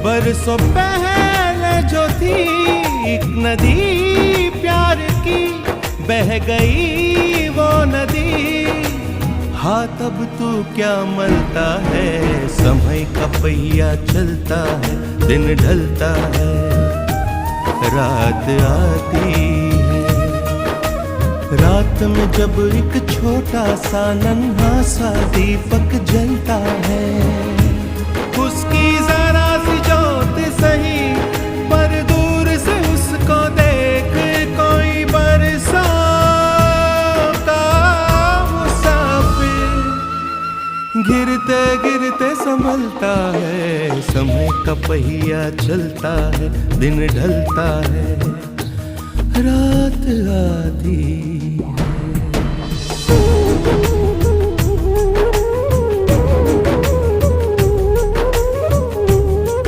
बरसों पहले जो थी एक नदी प्यार की, बह गई वो नदी। हाँ तब तू क्या मलता है, समय का पहिया चलता है, दिन ढलता है, रात आती है। रात में जब एक छोटा सा नन्हा सा दीपक जलता है, उसकी जरा सी ज्योत सही पर दूर से उसको देख कोई बरसों का मुसाफिर गिरते गिरते संभलता है। समय का पहिया चलता है, दिन ढलता है, रात आती है।